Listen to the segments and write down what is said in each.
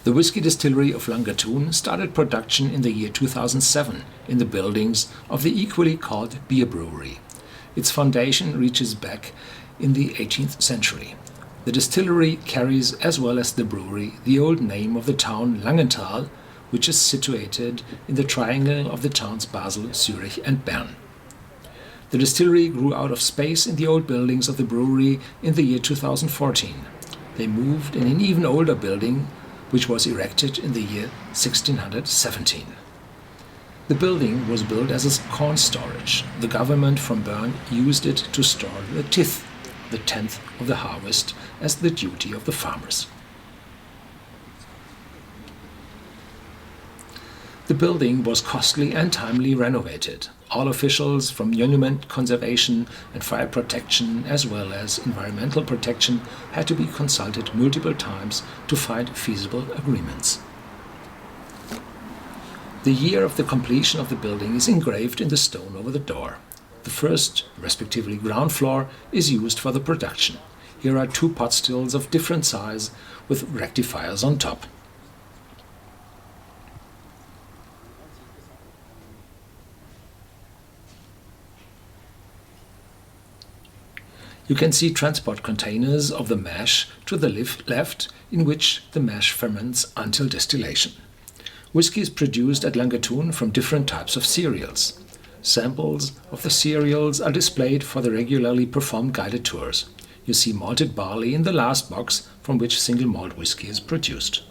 The Whisky Distillery of Langatun started production in the year 2007 in the buildings of the equally called beer brewery. Its foundation reaches back in the 18th century. The distillery carries, as well as the brewery, the old name of the town Langenthal, which is situated in the triangle of the towns Basel, Zurich and Bern. The distillery grew out of space in the old buildings of the brewery in the year 2014. They moved in an even older building, which was erected in the year 1617. The building was built as a corn storage. The government from Bern used it to store the tithe, the tenth of the harvest, as the duty of the farmers. The building was costly and timely renovated. All officials from monument conservation and fire protection as well as environmental protection had to be consulted multiple times to find feasible agreements. The year of the completion of the building is engraved in the stone over the door. The first, respectively ground floor, is used for the production. Here are 2 pot stills of different size with rectifiers on top. You can see transport containers of the mash to the left, in which the mash ferments until distillation. Whisky is produced at Langatun from different types of cereals. Samples of the cereals are displayed for the regularly performed guided tours. You see malted barley in the last box from which single malt whisky is produced.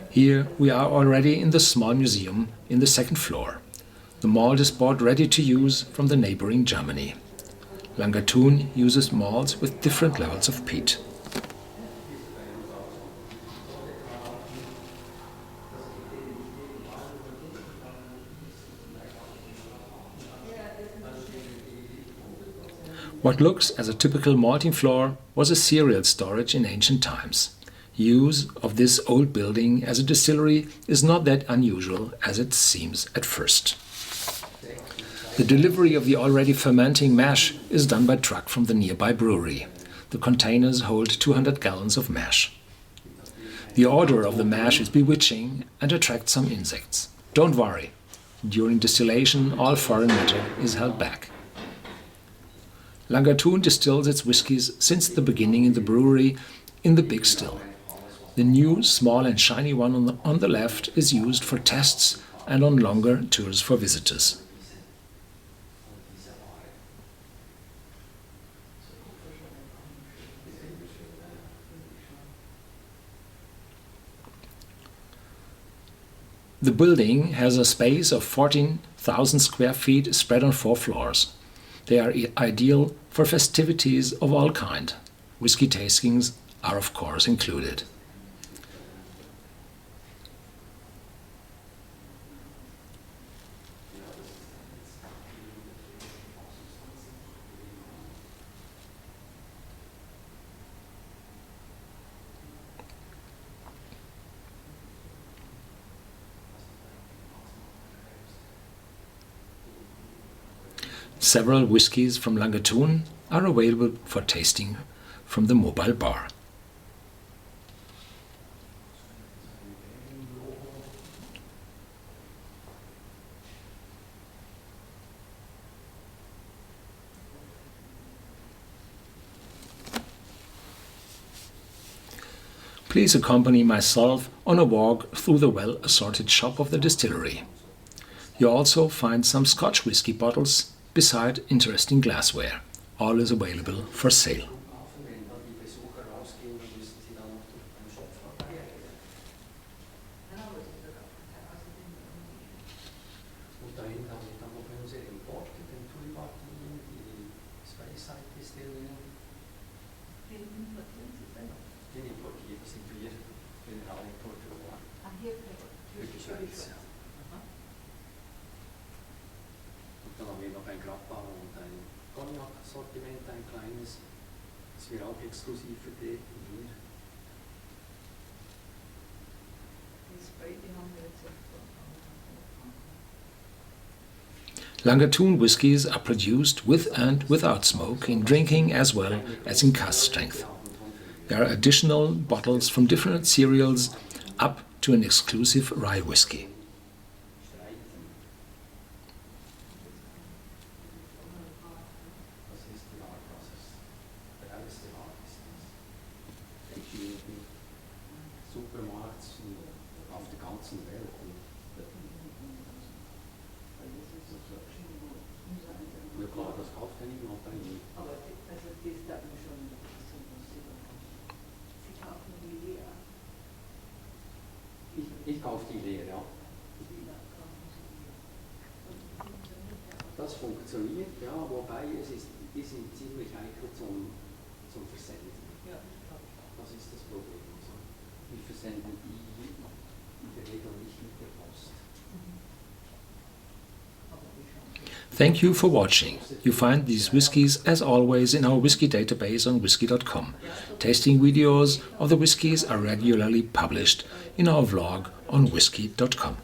Here we are already in the small museum in the 2nd floor. The malt is bought ready to use from the neighboring Germany. Langatun uses malts with different levels of peat. What looks as a typical malting floor was a cereal storage in ancient times. Use of this old building as a distillery is not that unusual as it seems at first. The delivery of the already fermenting mash is done by truck from the nearby brewery. The containers hold 200 gallons of mash. The odor of the mash is bewitching and attracts some insects. Don't worry, during distillation all foreign matter is held back. Langatun distills its whiskies since the beginning in the brewery in the big still. The new, small and shiny one on the left is used for tests and on longer tours for visitors. The building has a space of 14,000 square feet spread on 4 floors. They are ideal for festivities of all kind. Whisky tastings are of course included. Several whiskies from Langatun are available for tasting from the mobile bar. Please accompany myself on a walk through the well-assorted shop of the distillery. You also find some Scotch whisky bottles beside interesting glassware. All is available for sale. Dann haben wir noch ein Grappa und ein Cognac-Sortiment, ein kleines, das wir auch exklusiv vertreten hier. Langatun whiskies are produced with and without smoke in drinking as well as in cask strength. There are additional bottles from different cereals up to an exclusive rye whisky. Supermarkts auf der ganzen Welt. Ja klar, das kauft ja niemand bei mir. Aber also das darf man schon so was Sie kaufen die leer. Ich kaufe die leer, ja. Das funktioniert, ja, wobei die sind ziemlich heikel zum Versenden. Ja. Das ist das Problem. Also, wir versenden die in der Regel nicht mit der Post. Thank you for watching. You find these whiskies as always in our whisky database on Whisky.com. Tasting videos of the whiskies are regularly published in our vlog on Whisky.com.